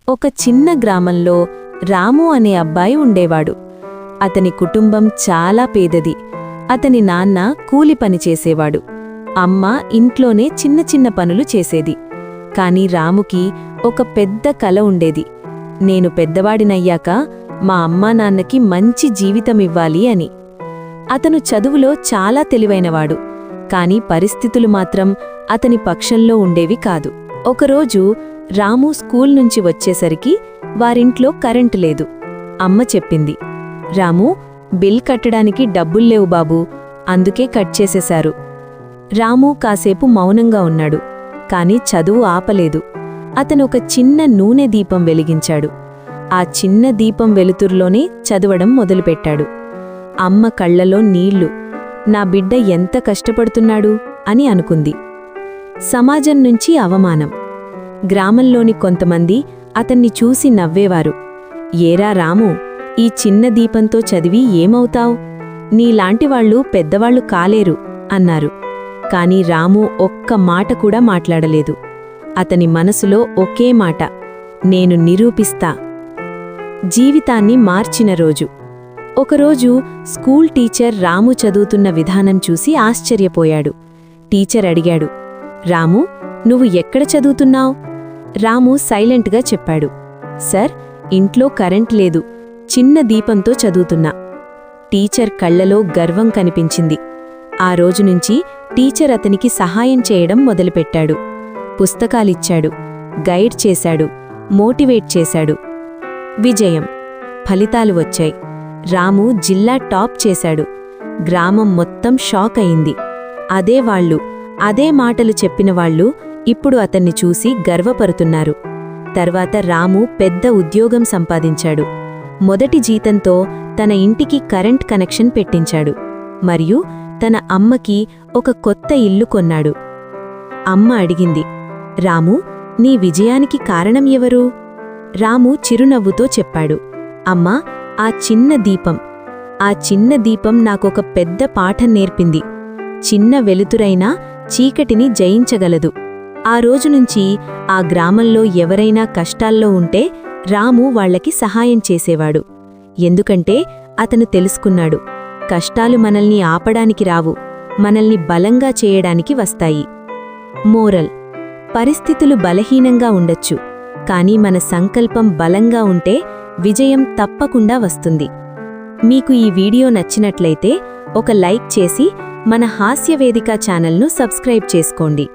ఒక చిన్న గ్రామంలో రాము అనే అబ్బాయి ఉండేవాడు. అతని కుటుంబం చాలా పేదది. అతని నాన్న కూలి పని చేసేవాడు. అమ్మ ఇంట్లోనే చిన్న చిన్న పనులు చేసేది. కాని రాముకి ఒక పెద్ద కల ఉండేది. నేను పెద్దవాడినయ్యాక మా అమ్మా నాన్నకి మంచి జీవితమివ్వాలి అని. అతను చదువులో చాలా తెలివైనవాడు. కాని పరిస్థితులు మాత్రం అతని పక్షంలో ఉండేవి కాదు. ఒకరోజు రాము స్కూల్ నుంచి వచ్చేసరికి వారింట్లో కరెంటు లేదు. అమ్మ చెప్పింది, రాము, బిల్ కట్టడానికి డబ్బుల్లేవు బాబూ, అందుకే కట్ చేసేశారు. రాము కాసేపు మౌనంగా ఉన్నాడు. కాని చదువు ఆపలేదు. అతనొక చిన్న నూనె దీపం వెలిగించాడు. ఆ చిన్న దీపం వెలుతుర్లోనే చదవడం మొదలుపెట్టాడు. అమ్మ కళ్లలో నీళ్లు. నా బిడ్డ ఎంత కష్టపడుతున్నాడు అని అనుకుంది. సమాజం నుంచి అవమానం. గ్రామంలోని కొంతమంది అతన్ని చూసి నవ్వేవారు. ఏరా రాము, ఈ చిన్న దీపంతో చదివి ఏమవుతావ్? నీలాంటివాళ్లు పెద్దవాళ్లు కాలేరు అన్నారు. కాని రాము ఒక్క మాట కూడా మాట్లాడలేదు. అతని మనసులో ఒకే మాట, నేను నిరూపిస్తా. జీవితాన్ని మార్చిన రోజు. ఒకరోజు స్కూల్ టీచర్ రాము చదువుతున్న విధానం చూసి ఆశ్చర్యపోయాడు. టీచర్ అడిగాడు, రాము, నువ్వు ఎక్కడ చదువుతున్నావ్? రాము సైలెంట్గా చెప్పాడు, సర్, ఇంట్లో కరెంట్ లేదు, చిన్న దీపంతో చదువుతున్నా. టీచర్ కళ్లలో గర్వం కనిపించింది. ఆ రోజునుంచి టీచర్ అతనికి సహాయం చేయడం మొదలుపెట్టాడు. పుస్తకాలిచ్చాడు, గైడ్ చేశాడు, మోటివేట్ చేశాడు. విజయం. ఫలితాలు వచ్చాయి. రాము జిల్లా టాప్ చేశాడు. గ్రామం మొత్తం షాక్ అయింది. అదే మాటలు చెప్పినవాళ్లు ఇప్పుడు అతన్ని చూసి గర్వపడుతున్నారు. తర్వాత రాము పెద్ద ఉద్యోగం సంపాదించాడు. మొదటి జీతంతో తన ఇంటికి కరెంట్ కనెక్షన్ పెట్టించాడు. మరియు తన అమ్మకి ఒక కొత్త ఇల్లు కొన్నాడు. అమ్మ అడిగింది, రాము, నీ విజయానికి కారణం ఎవరు? రాము చిరునవ్వుతో చెప్పాడు, అమ్మా, ఆ చిన్న దీపం నాకొక పెద్ద పాఠం నేర్పింది. చిన్న వెలుతురైనా చీకటిని జయించగలదు. ఆ రోజునుంచి ఆ గ్రామంలో ఎవరైనా కష్టాల్లో ఉంటే రాము వాళ్లకి సహాయం చేసేవాడు. ఎందుకంటే అతను తెలుసుకున్నాడు, కష్టాలు మనల్ని ఆపడానికి రావు, మనల్ని బలంగా చేయడానికి వస్తాయి. మోరల్. పరిస్థితులు బలహీనంగా ఉండొచ్చు, కానీ మన సంకల్పం బలంగా ఉంటే విజయం తప్పకుండా వస్తుంది. మీకు ఈ వీడియో నచ్చినట్లయితే ఒక లైక్ చేసి మన హాస్యవేదిక ఛానల్ను సబ్స్క్రైబ్ చేసుకోండి.